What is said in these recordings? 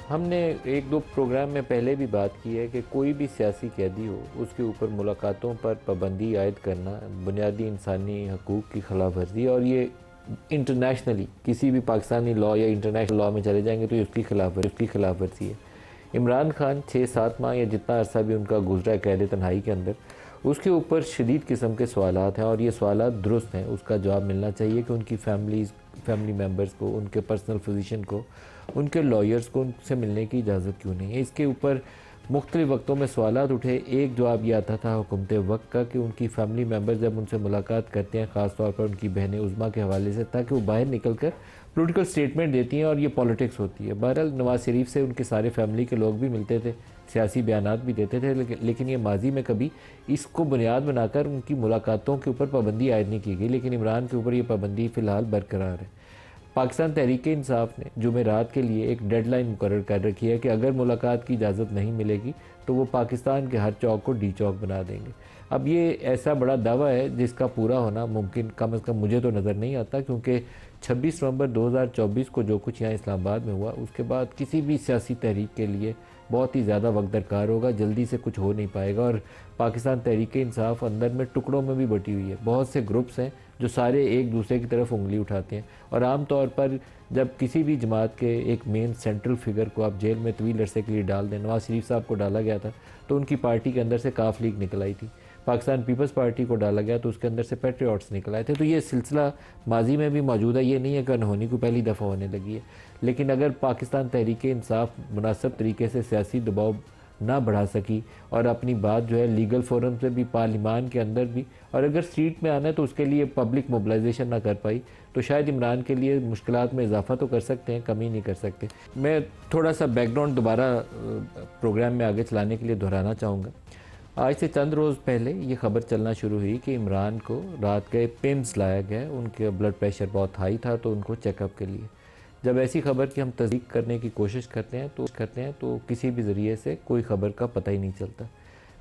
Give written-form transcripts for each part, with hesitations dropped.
हमने एक दो प्रोग्राम में पहले भी बात की है कि कोई भी सियासी कैदी हो उसके ऊपर मुलाकातों पर पाबंदी आयद करना बुनियादी इंसानी हकूक़ की खिलाफ वर्जी, और ये इंटरनेशनली किसी भी पाकिस्तानी लॉ या इंटरनेशनल लॉ में चले जाएंगे तो ये उसकी खिलाफ वर्जी है। इमरान खान 6-7 माह या जितना अरसा भी उनका गुजरा है कैद तन्हाई के अंदर, उसके ऊपर शदीद किस्म के सवालात हैं और ये सवालात दुरुस्त हैं। उसका जवाब मिलना चाहिए कि उनकी फैमिली मेम्बर्स को, उनके पर्सनल फिजिशियन को, उनके लॉयर्स को उनसे मिलने की इजाज़त क्यों नहीं है। इसके ऊपर मुख्तलिफ़ वक्तों में सवालात उठे। एक जवाब यह आता था हुकूमत वक्त का कि उनकी फैमिली मेम्बर्स जब उनसे मुलाकात करते हैं, ख़ास तौर पर उनकी बहनें उज़्मा के हवाले से, ताकि वो बाहर निकल कर पोलिटिकल स्टेटमेंट देती हैं और ये पॉलिटिक्स होती है। बहरहाल नवाज़ शरीफ से उनके सारे फैमिली के लोग भी मिलते थे, सियासी बयानात भी देते थे, लेकिन ये माजी में कभी इसको बुनियाद बनाकर उनकी मुलाकातों के ऊपर पाबंदी आयद नहीं की गई। लेकिन इमरान के ऊपर ये पाबंदी फ़िलहाल बरकरार है। पाकिस्तान तहरीक इंसाफ ने जुमेरात के लिए एक डेडलाइन मुकर्रर कर रखी है कि अगर मुलाकात की इजाज़त नहीं मिलेगी तो वो पाकिस्तान के हर चौक को डी चौक बना देंगे। अब ये ऐसा बड़ा दावा है जिसका पूरा होना मुमकिन कम अज़ कम मुझे तो नज़र नहीं आता, क्योंकि 26 नवंबर 2024 को जो कुछ यहाँ इस्लामाबाद में हुआ उसके बाद किसी भी सियासी तहरीक के लिए बहुत ही ज़्यादा वक्त दरकार होगा, जल्दी से कुछ हो नहीं पाएगा। और पाकिस्तान तहरीक इंसाफ अंदर में टुकड़ों में भी बटी हुई है। बहुत से ग्रुप्स हैं जो सारे एक दूसरे की तरफ उंगली उठाते हैं, और आम तौर पर जब किसी भी जमात के एक मेन सेंट्रल फिगर को आप जेल में तवील अरसे के लिए डाल दें, नवाज़ शरीफ साहब को डाला गया था तो उनकी पार्टी के अंदर से काफ लीग निकल आई थी। पाकिस्तान पीपल्स पार्टी को डाला गया तो उसके अंदर से पेट्रियाट्स निकल आए थे। तो ये सिलसिला माजी में भी मौजूद है, ये नहीं है कि अनहोनी को पहली दफ़ा होने लगी है। लेकिन अगर पाकिस्तान तहरीक इंसाफ मुनासिब तरीके से सियासी दबाव ना बढ़ा सकी और अपनी बात जो है लीगल फोरम से भी, पार्लिमान के अंदर भी, और अगर स्ट्रीट में आना है तो उसके लिए पब्लिक मोबिलाइजेशन ना कर पाई, तो शायद इमरान के लिए मुश्किलात में इजाफा तो कर सकते हैं, कमी नहीं कर सकते। मैं थोड़ा सा बैकग्राउंड दोबारा प्रोग्राम में आगे चलाने के लिए दोहराना चाहूँगा। आज से चंद रोज़ पहले ये खबर चलना शुरू हुई कि इमरान को रात गए पिम्स लाया गया, उनका ब्लड प्रेशर बहुत हाई था तो उनको चेकअप के लिए। जब ऐसी खबर की हम तस्दीक करने की कोशिश करते हैं तो किसी भी ज़रिए से कोई ख़बर का पता ही नहीं चलता।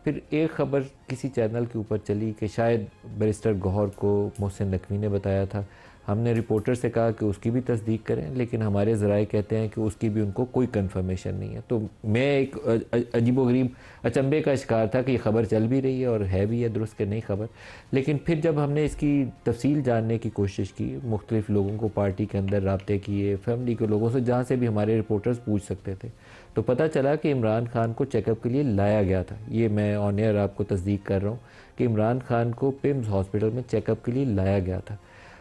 फिर एक ख़बर किसी चैनल के ऊपर चली कि शायद बैरिस्टर गौहर को मोहसिन नकवी ने बताया था। हमने रिपोर्टर से कहा कि उसकी भी तस्दीक करें, लेकिन हमारे ज़राए कहते हैं कि उसकी भी उनको कोई कंफर्मेशन नहीं है। तो मैं एक अजीबोगरीब अचंभे का शिकार था कि ये ख़बर चल भी रही है और है भी है दुरुस्त के नहीं ख़बर। लेकिन फिर जब हमने इसकी तफसील जानने की कोशिश की, मुख्तलिफ़ लोगों को पार्टी के अंदर रब्ते किए, फैमिली के लोगों से, जहाँ से भी हमारे रिपोर्टर्स पूछ सकते थे, तो पता चला कि इमरान खान को चेकअप के लिए लाया गया था। ये मैं ऑन एयर आपको तस्दीक कर रहा हूँ कि इमरान खान को पिम्स हॉस्पिटल में चेकअप के लिए लाया गया था।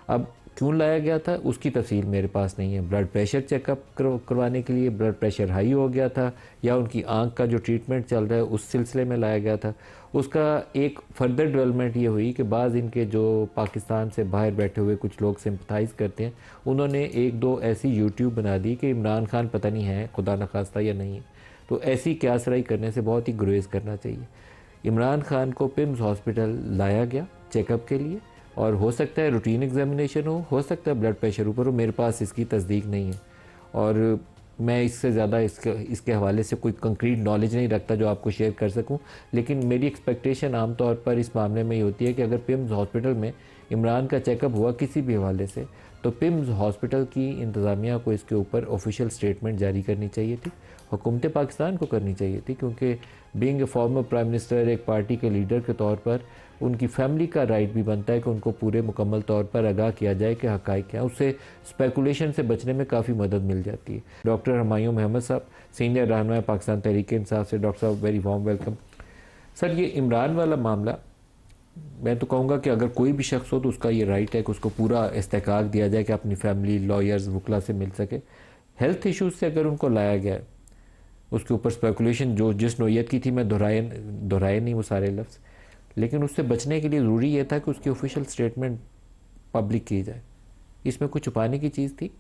अब क्यों लाया गया था उसकी तफसील मेरे पास नहीं है। ब्लड प्रेशर चेकअप करवाने के लिए, ब्लड प्रेशर हाई हो गया था, या उनकी आंख का जो ट्रीटमेंट चल रहा है उस सिलसिले में लाया गया था। उसका एक फर्दर डेवलपमेंट ये हुई कि बाज़ इनके जो पाकिस्तान से बाहर बैठे हुए कुछ लोग सिंपथाइज़ करते हैं, उन्होंने एक दो ऐसी यूट्यूब बना दी कि इमरान खान पता नहीं है खुदा न खास्ता या नहीं है। तो ऐसी क्यासराई करने से बहुत ही गुरेज करना चाहिए। इमरान खान को पिम्स हॉस्पिटल लाया गया चेकअप के लिए, और हो सकता है रूटीन एग्जामिनेशन हो सकता है ब्लड प्रेशर ऊपर हो, मेरे पास इसकी तस्दीक नहीं है और मैं इससे ज़्यादा इसके हवाले से कोई कंक्रीट नॉलेज नहीं रखता जो आपको शेयर कर सकूं। लेकिन मेरी एक्सपेक्टेशन आमतौर पर इस मामले में ये होती है कि अगर पिम्स हॉस्पिटल में इमरान का चेकअप हुआ किसी भी हवाले से, तो पिम्स हॉस्पिटल की इंतज़ामिया को इसके ऊपर ऑफिशियल स्टेटमेंट जारी करनी चाहिए थी, हुकूमत पाकिस्तान को करनी चाहिए थी, क्योंकि being a former prime minister, एक पार्टी के लीडर के तौर पर उनकी फैमिली का राइट भी बनता है कि उनको पूरे मुकम्मल तौर पर आगाह किया जाए कि हक़ाइक़ क्या है। उससे स्पेकुलेशन से बचने में काफ़ी मदद मिल जाती है। डॉक्टर हुमायूं महमद साहब, सीनियर रहनुमा पाकिस्तान तहरीक इंसाफ से। डॉक्टर साहब वेरी वार्म वेलकम। सर, ये इमरान वाला मामला, मैं तो कहूँगा कि अगर कोई भी शख्स हो तो उसका ये राइट है कि उसको पूरा इस्तेहकाक दिया जाए कि अपनी फैमिली, लॉयर्स, वकला से मिल सके। हेल्थ इशूज़ से अगर उनको लाया गया है, उसके ऊपर स्पेकुलेशन जो जिस नोयत की थी, मैं दोहराए नहीं वो सारे लफ्ज़, लेकिन उससे बचने के लिए ज़रूरी यह था कि उसकी ऑफिशियल स्टेटमेंट पब्लिक की जाए। इसमें कुछ छुपाने की चीज़ थी?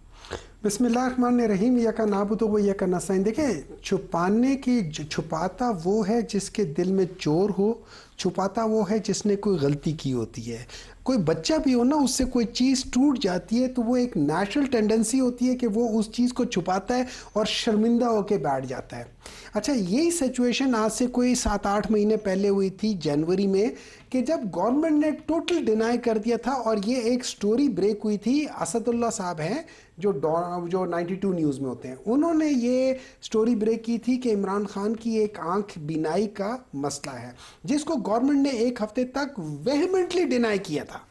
बिस्मिल्लाहिर्रहमानिर्रहीम। यका नाबुदु व यका नस्तईन। देखिए, छुपाने की, छुपाता वो है जिसके दिल में चोर हो, छुपाता वो है जिसने कोई गलती की होती है। कोई बच्चा भी हो ना, उससे कोई चीज़ टूट जाती है तो वो एक नेचुरल टेंडेंसी होती है कि वो उस चीज़ को छुपाता है और शर्मिंदा होकर बैठ जाता है। अच्छा, यही सिचुएशन आज से कोई 7-8 महीने पहले हुई थी जनवरी में, कि जब गवर्नमेंट ने टोटल डिनाई कर दिया था, और ये एक स्टोरी ब्रेक हुई थी। असदुल्ला साहब हैं जो 92 न्यूज़ में होते हैं, उन्होंने ये स्टोरी ब्रेक की थी कि इमरान खान की एक आंख बीनाई का मसला है, जिसको गवर्नमेंट ने एक हफ्ते तक वेहमेंटली डिनाई किया था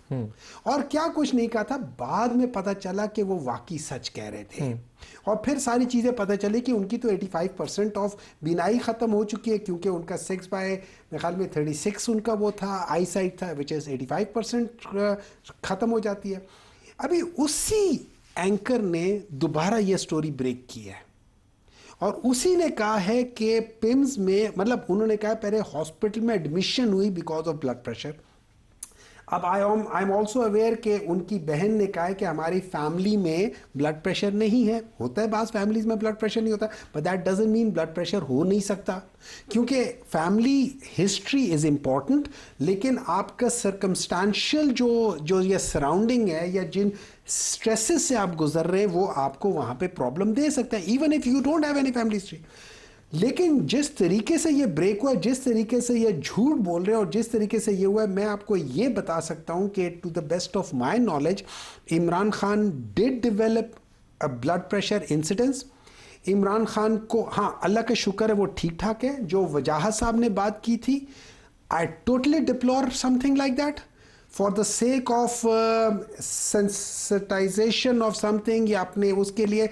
और क्या कुछ नहीं कहा था। बाद में पता चला कि वो वाकई सच कह रहे थे, और फिर सारी चीज़ें पता चली कि उनकी तो 85% ऑफ बीनाई ख़त्म हो चुकी है, क्योंकि उनका 6 बाय मेरे ख्याल में 36 उनका वो था, आई साइट था, विच इज़ 85% ख़त्म हो जाती है। अभी उसी एंकर ने दोबारा ये स्टोरी ब्रेक की है, और उसी ने कहा है कि पिम्स में, मतलब उन्होंने कहा पहले हॉस्पिटल में एडमिशन हुई बिकॉज ऑफ ब्लड प्रेशर। अब आई एम ऑल्सो अवेयर कि उनकी बहन ने कहा है कि हमारी फैमिली में ब्लड प्रेशर नहीं है। होता है बाज़ फैमिलीज में ब्लड प्रेशर नहीं होता, but that doesn't mean blood pressure हो नहीं सकता, क्योंकि फैमिली हिस्ट्री इज़ इम्पॉर्टेंट, लेकिन आपका सर्कमस्टांशियल जो ये सराउंडिंग है या जिन स्ट्रेसेस से आप गुजर रहे हैं, वो आपको वहाँ पे प्रॉब्लम दे सकता है, even if you don't have any family history. लेकिन जिस तरीके से ये ब्रेक हुआ, जिस तरीके से ये झूठ बोल रहे हैं, और जिस तरीके से ये हुआ है, मैं आपको ये बता सकता हूँ कि to the best of my knowledge Imran Khan did develop a blood pressure incidence. Imran Khan को, हाँ अल्लाह का शुक्र है, वो ठीक ठाक है। जो वजाहत साहब ने बात की थी, I totally deplore something like that for the sake of sensitisation of something, या अपने उसके लिए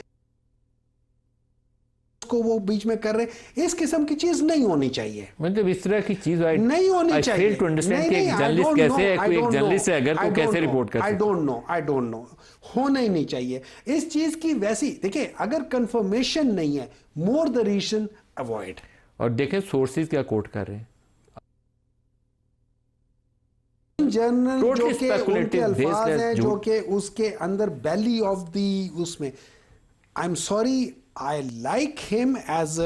को वो बीच में कर रहे हैं। इस किस्म की चीज नहीं होनी चाहिए, मतलब इस तरह की चीज नहीं होनी चाहिए। फेल टू अंडरस्टैंड कि एक जर्नलिस्ट कैसे है, कोई एक जर्नलिस्ट है अगर तो कैसे रिपोर्ट कर सकता है। आई डोंट नो, होना ही नहीं चाहिए इस चीज की। वैसी देखिए, अगर कंफर्मेशन नहीं है, मोर द रीजन अवॉइड। और देखें सोर्सेज क्या कोट कर रहे हैं, जर्नल जो कि उनके अल्फाज हैं, जो कि उसके अंदर बैली ऑफ दी उसमें, I am sorry, I like him as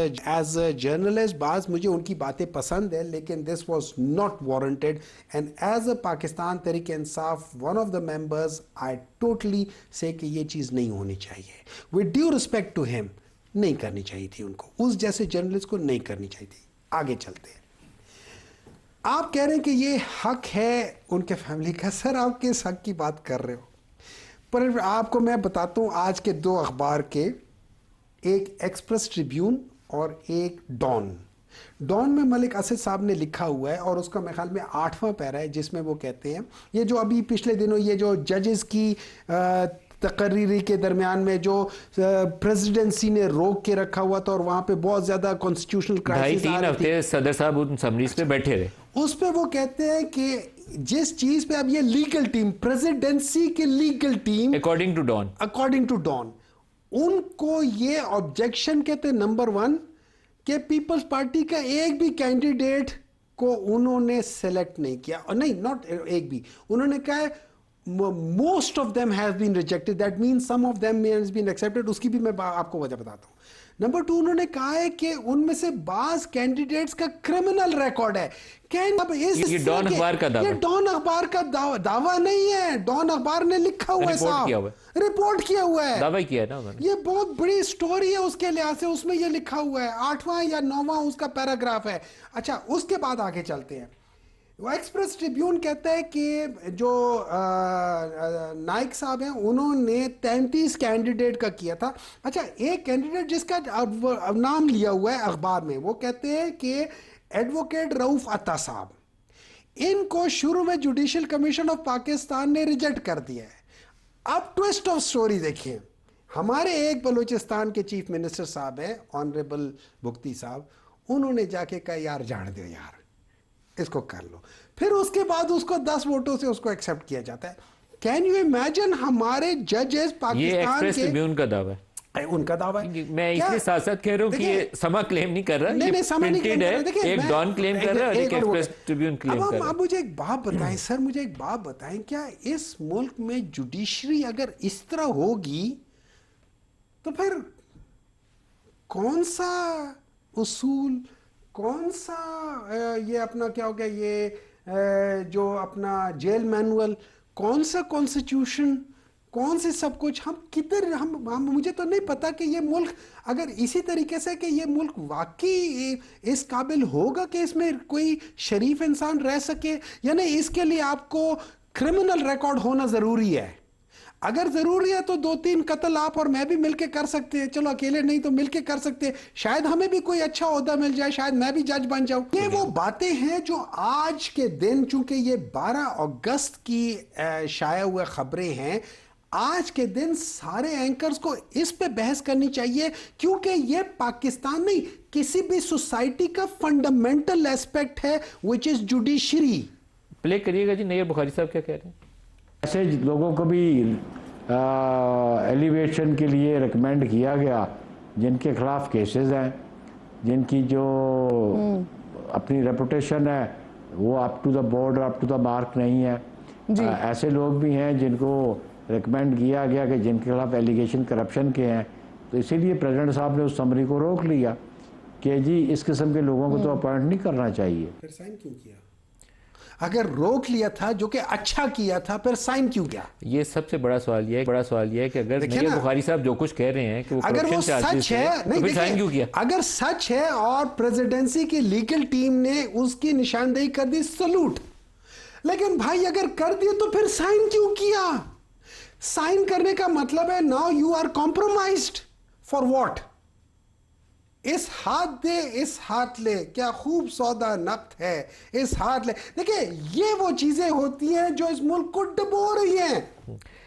a journalist, बाज मुझे उनकी बातें पसंद है, लेकिन this was not warranted. And as a Pakistan Tehreek Insaf one of the members, I totally say कि ये चीज़ नहीं होनी चाहिए। With due respect to him, नहीं करनी चाहिए थी उनको, उस जैसे जर्नलिस्ट को नहीं करनी चाहिए थी। आगे चलते हैं। आप कह रहे हैं कि ये हक है उनके फैमिली का। सर, आप किस हक की बात कर रहे हो? पर आपको मैं बताता हूँ, आज के 2 अखबार के, एक एक्सप्रेस ट्रिब्यून और एक डॉन में मलिक असद साहब ने लिखा हुआ है, और उसका मेरे ख्याल में 8वां पैरा है, जिसमें वो कहते हैं, ये जो अभी पिछले दिनों ये जो जजेस की तकरीरी के दरमियान में जो प्रेसिडेंसी ने रोक के रखा हुआ था, और वहाँ पे बहुत ज़्यादा कॉन्स्टिट्यूशनल क्राइसिस 2.5-3 हफ्ते सदर साहब उन समरीज पे बैठे रहे। उस पे वो कहते हैं कि जिस चीज़ पे अब ये लीगल टीम, प्रेसिडेंसी की legal team, according to Dawn, उनको ये ऑब्जेक्शन कहते हैं नंबर 1 कि पीपल्स पार्टी का एक भी कैंडिडेट को उन्होंने सेलेक्ट नहीं किया, और नहीं, नॉट एक भी, उन्होंने कहा most of them have been rejected, that means some of them has been accepted. उसकी भी मैं आपको वजह बताता हूँ। नंबर 2, उन्होंने कहा है कि उनमें से बाज कैंडिडेट्स का क्रिमिनल रिकॉर्ड है। अब ये डॉन अखबार का दावा, ये डॉन अखबार का दावा नहीं है, डॉन अखबार ने लिखा हुआ है साहब, रिपोर्ट किया हुआ है, दावा किया है ना उन्होंने। ये बहुत बड़ी स्टोरी है उसके लिहाज से, उसमें ये लिखा हुआ है, 8वां या 9वां उसका पैराग्राफ है। अच्छा, उसके बाद आगे चलते हैं। एक्सप्रेस ट्रिब्यून कहता है कि जो नाइक साहब हैं, उन्होंने 33 कैंडिडेट का किया था। अच्छा, एक कैंडिडेट जिसका नाम लिया हुआ है अखबार में, वो कहते हैं कि एडवोकेट रऊफ अता साहब, इनको शुरू में जुडिशियल कमीशन ऑफ पाकिस्तान ने रिजेक्ट कर दिया है। अब ट्विस्ट ऑफ स्टोरी देखिए, हमारे एक बलूचिस्तान के चीफ मिनिस्टर साहब हैं, ऑनरेबल भुक्ती साहब, उन्होंने जाके कहा यार जान दो यार, इसको कर लो। फिर उसके बाद उसको 10 वोटों से उसको एक्सेप्ट किया जाता है। Can you imagine? हमारे जजेस पाकिस्तान के, ट्रिब्यून का दावा है, उनका दावा है। मैं इसलिए साथ साथ कह रहा हूं कि ये समा क्लेम नहीं कर रहा, नहीं, समा नहीं क्लेम कर रहा। देखिए, एक डॉन क्लेम कर रहा है और एक एक्सप्रेस ट्रिब्यून क्लेम कर रहा है। अब मुझे एक बात बताएं सर, मुझे एक बात बताएं, क्या इस मुल्क में जुडिशरी अगर इस तरह होगी तो फिर कौन सा उसूल, कौन सा ये अपना क्या हो गया, ये जो अपना जेल मैनुअल, कौन सा कॉन्स्टिट्यूशन, कौन से सब कुछ हम किधर हम मुझे तो नहीं पता कि ये मुल्क अगर इसी तरीके से कि ये मुल्क वाकई इस काबिल होगा कि इसमें कोई शरीफ इंसान रह सके, यानी इसके लिए आपको क्रिमिनल रिकॉर्ड होना ज़रूरी है। अगर ज़रूरी है तो 2-3 कत्ल आप और मैं भी मिलके कर सकते हैं, चलो अकेले नहीं तो मिलके कर सकते हैं, शायद हमें भी कोई अच्छा ओहदा मिल जाए, शायद मैं भी जज बन जाऊं। ये वो बातें हैं जो आज के दिन, चूंकि ये 12 अगस्त की शाया हुए खबरें हैं, आज के दिन सारे एंकर्स को इस पे बहस करनी चाहिए, क्योंकि ये पाकिस्तान नहीं किसी भी सोसाइटी का फंडामेंटल एस्पेक्ट है, विच इज जुडिशरी। प्ले करिएगा जी, नैयर बुखारी साहब क्या कह रहे हैं। ऐसे लोगों को भी एलिवेशन के लिए रिकमेंड किया गया जिनके खिलाफ केसेस हैं, जिनकी जो अपनी रेपुटेशन है वो up to the board, up to the mark नहीं है। ऐसे लोग भी हैं जिनको रिकमेंड किया गया कि जिनके खिलाफ एलिगेशन करप्शन के हैं, तो इसीलिए प्रेसिडेंट साहब ने उस समरी को रोक लिया कि जी इस किस्म के लोगों को तो अपॉइंट नहीं करना चाहिए। फिर साइन क्यों किया? अगर रोक लिया था, जो कि अच्छा किया था, फिर साइन क्यों किया? ये सबसे बड़ा सवाल ये है कि अगर नैयर बुखारी साहब जो कुछ कह रहे हैं कि वो अगर वो सच है, नहीं, तो फिर साइन क्यों किया? अगर सच है और प्रेसिडेंसी की लीगल टीम ने उसकी निशानदेही कर दी, सलूट। लेकिन भाई अगर कर दिए तो फिर साइन क्यों किया? साइन करने का मतलब है now you are compromised for what? इस हाथ दे इस हाथ ले, क्या खूब सौदा नक्त है, इस हाथ ले। देखिए ये वो चीजें होती हैं जो इस मुल्क को डुबो रही हैं।